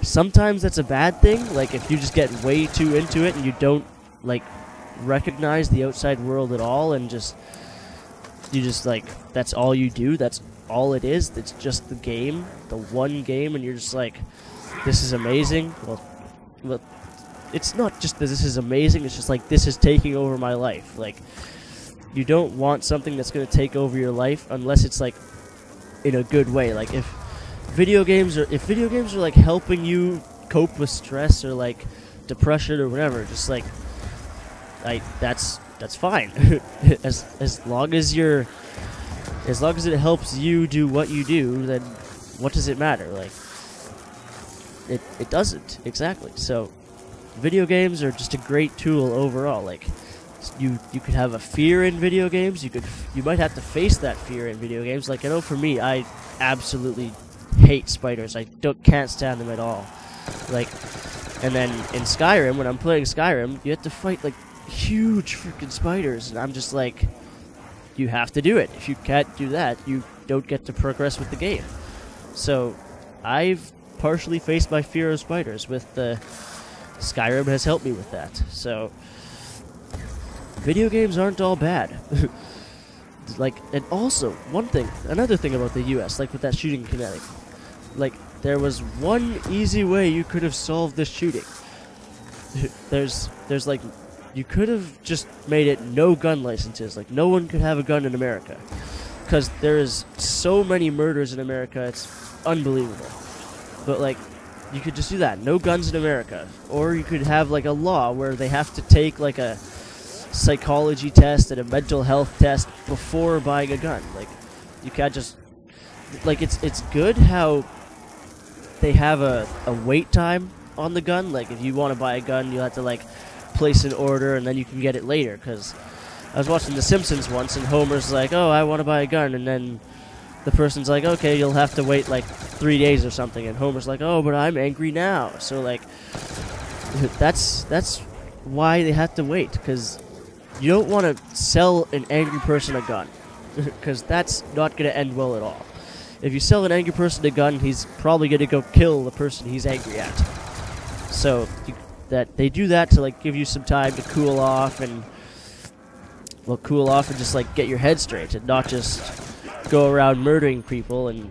sometimes that's a bad thing. Like, if you just get way too into it and you don't, like, recognize the outside world at all, and you just, like, that's all you do, that's all it is, it's just the game, the one game, and you're just like, this is amazing. Well, it's not just that this is amazing, it's just like, this is taking over my life. Like, you don't want something that's going to take over your life unless it's, like, in a good way. Like, if video games are like helping you cope with stress or like depression or whatever, just like, that's fine. as long as it helps you do what you do, then what does it matter? Like, it doesn't, exactly. So video games are just a great tool overall. Like, you could have a fear in video games, you might have to face that fear in video games. Like, I know for me, I absolutely hate spiders. I can't stand them at all. Like, and then in Skyrim, when I'm playing Skyrim, you have to fight like huge freaking spiders, and I'm just like, you have to do it. If you can't do that, you don't get to progress with the game. So I've partially faced my fear of spiders with the Skyrim has helped me with that. So video games aren't all bad. Like, and also another thing about the US, like with that shooting kinetic, like, there was one easy way you could have solved this shooting. there's like, you could have just made it no gun licenses. Like, no one could have a gun in America, because there is so many murders in America, it's unbelievable. But like, you could just do that, no guns in America. Or you could have like a law where they have to take like a psychology test and a mental health test before buying a gun. Like, you can't just, like, it's good how they have a wait time on the gun. Like, if you want to buy a gun, you have to like place an order and then you can get it later. Because I was watching The Simpsons once, and Homer's like, oh, I want to buy a gun, and then the person's like, okay, you'll have to wait like 3 days or something, and Homer's like, oh, but I'm angry now. So like, that's why they have to wait, because you don't want to sell an angry person a gun, because that's not going to end well at all. If you sell an angry person a gun, he's probably going to go kill the person he's angry at. So that they do that to like give you some time to cool off and just like get your head straight, and not just go around murdering people. And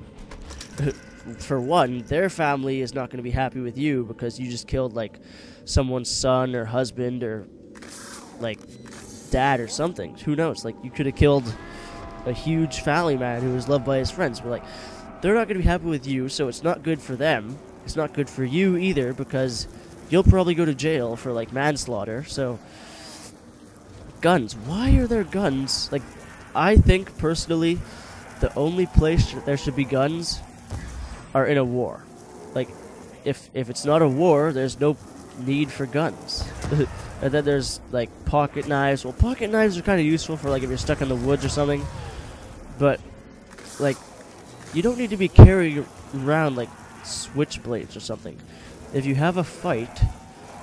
for one, their family is not going to be happy with you because you just killed like someone's son or husband or like dad or something. Who knows? Like, you could have killed a huge family man who was loved by his friends. But like, they're not going to be happy with you, so it's not good for them. It's not good for you either, because you'll probably go to jail for like manslaughter. So guns, why are there guns? Like, I think personally the only place there should be guns are in a war. Like, if it's not a war, there's no need for guns. And then there's like pocket knives. Well, pocket knives are kind of useful for like if you're stuck in the woods or something, but like, you don't need to be carrying around like switchblades or something. If you have a fight,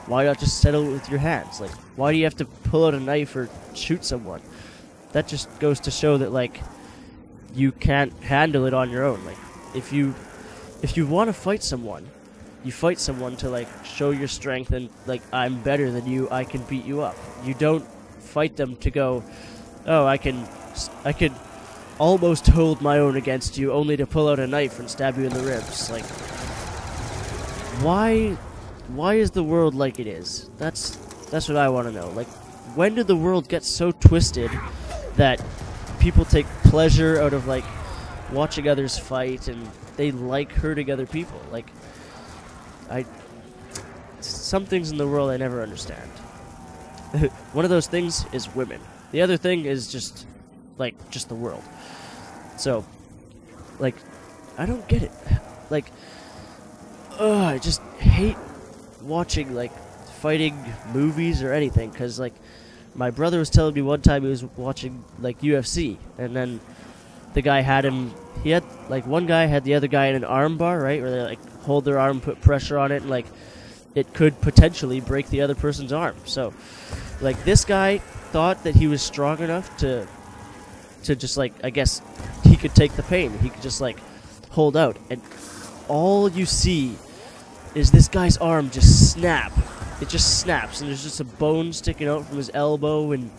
why not just settle it with your hands? Like, why do you have to pull out a knife or shoot someone? That just goes to show that like, you can't handle it on your own. Like, if you want to fight someone, you fight someone to like show your strength and like, I'm better than you, I can beat you up. You don't fight them to go, oh, I can almost hold my own against you, only to pull out a knife and stab you in the ribs. Like, why is the world like it is? That's what I want to know. Like, when did the world get so twisted that people take pleasure out of like watching others fight, and they like hurting other people? Like, some things in the world I never understand. One of those things is women. The other thing is just the world. So, like, I don't get it. Like, I just hate watching like fighting movies or anything, because like, my brother was telling me one time he was watching like UFC, and then the guy had one guy had the other guy in an arm bar, right, where they like hold their arm, put pressure on it, and like, it could potentially break the other person's arm. So like, this guy thought that he was strong enough to just like, I guess he could take the pain, he could just like hold out, and all you see is this guy's arm just snap. It just snaps, and there's just a bone sticking out from his elbow, and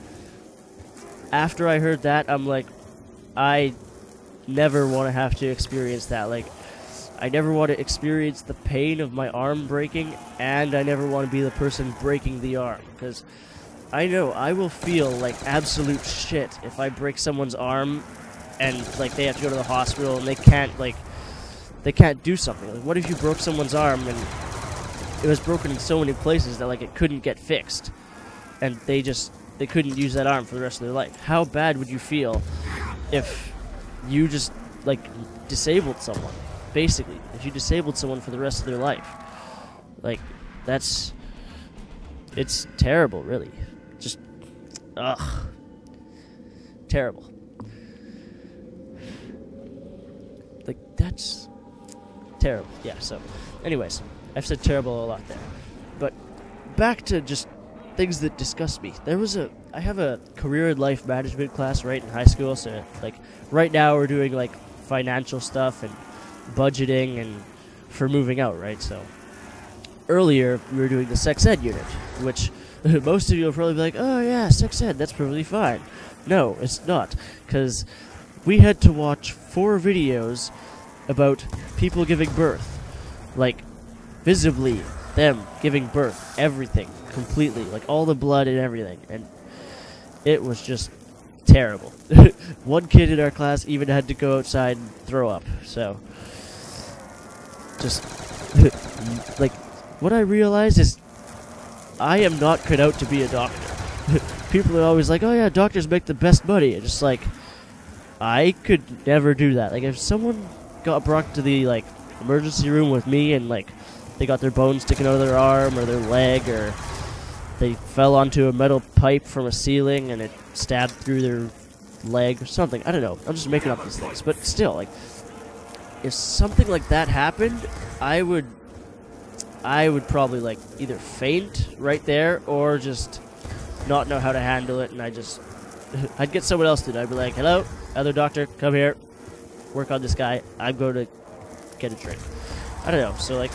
after I heard that, I'm like, I never want to have to experience that. Like, I never want to experience the pain of my arm breaking, and I never want to be the person breaking the arm, because I know I will feel like absolute shit if I break someone's arm and like they have to go to the hospital and they can't do something. Like, what if you broke someone's arm and it was broken in so many places that like it couldn't get fixed, and they couldn't use that arm for the rest of their life? How bad would you feel if you just like disabled someone? Basically, if you disabled someone for the rest of their life, like it's terrible, really. Just terrible. Like, that's terrible. Yeah, so anyways, I've said terrible a lot there. But back to just things that disgust me. I have a career and life management class right in high school, so like right now we're doing like financial stuff and budgeting and for moving out, right? So earlier we were doing the sex ed unit, which most of you will probably be like, oh yeah, sex ed, that's perfectly fine. No, it's not, because we had to watch 4 videos about people giving birth, like visibly them giving birth, everything, completely, like all the blood and everything, and it was just terrible. One kid in our class even had to go outside and throw up, so just like, what I realized is I am not cut out to be a doctor. People are always like, oh yeah, doctors make the best money. And just like, I could never do that. Like, if someone got brought to the like emergency room with me and like they got their bone sticking out of their arm or their leg, or they fell onto a metal pipe from a ceiling and it stabbed through their leg or something, I don't know, I'm just making up these things, but still, like, if something like that happened, I would probably like either faint right there or just not know how to handle it, and I'd get someone else to do it. I'd be like, hello, other doctor, come here, work on this guy, I'm going to get a drink. I don't know, so like,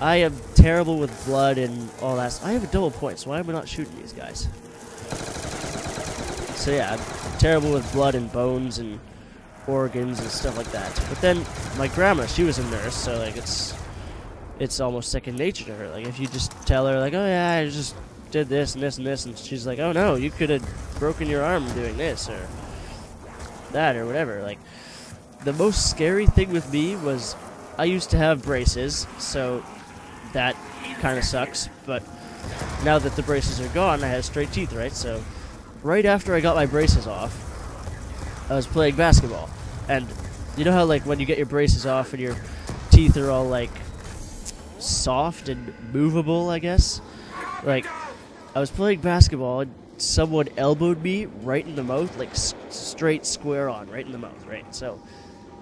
I am terrible with blood and all that. I have a double point, so why am I not shooting these guys? So yeah, I'm terrible with blood and bones and organs and stuff like that. But then my grandma, she was a nurse, so like it's almost second nature to her. Like, if you just tell her like, oh yeah, I just did this and this and this, and she's like, oh no, you could have broken your arm doing this or that or whatever. Like, the most scary thing with me was I used to have braces, so that kind of sucks, but now that the braces are gone, I have straight teeth, right? So right after I got my braces off, I was playing basketball, and you know how like when you get your braces off and your teeth are all like soft and movable, I guess? Like, I was playing basketball and someone elbowed me right in the mouth, like straight square on, right in the mouth, right? So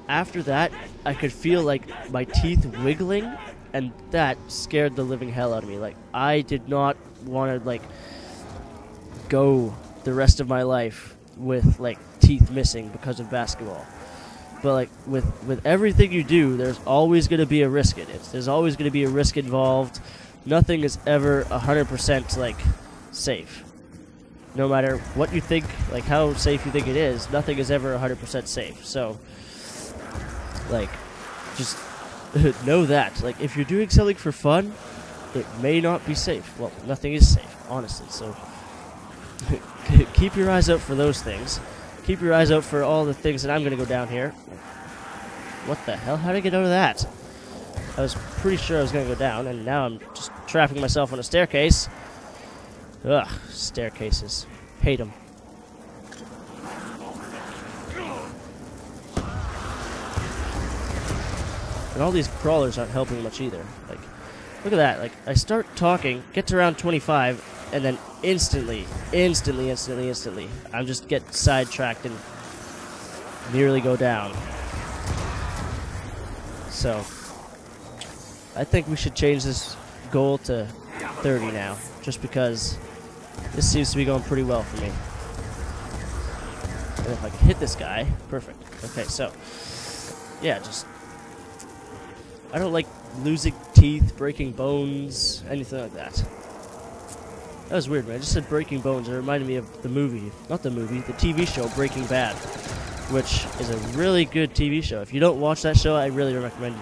after that, I could feel like my teeth wiggling, and that scared the living hell out of me. Like, I did not want to like go the rest of my life with like teeth missing because of basketball. But like with everything you do, there's always going to be a risk in it. There's always going to be a risk involved. Nothing is ever 100% like safe. No matter what you think, like how safe you think it is, nothing is ever 100% safe. So like, just know that. Like, if you're doing something for fun, it may not be safe. Well, nothing is safe, honestly. So keep your eyes out for those things. Keep your eyes out for all the things that I'm going to go down here. What the hell? How did I get out of that? I was pretty sure I was going to go down, and now I'm just trapping myself on a staircase. Ugh, staircases. Hate them. And all these crawlers aren't helping much either. Like, look at that. Like, I start talking, get to around 25, and then instantly, I'm just get sidetracked and nearly go down. So, I think we should change this goal to 30 now, just because this seems to be going pretty well for me. And if I can hit this guy, perfect. Okay, so, yeah, just, I don't like losing teeth, breaking bones, anything like that. That was weird, man. I just said breaking bones. It reminded me of the movie. Not the movie, the TV show Breaking Bad, which is a really good TV show. If you don't watch that show, I really recommend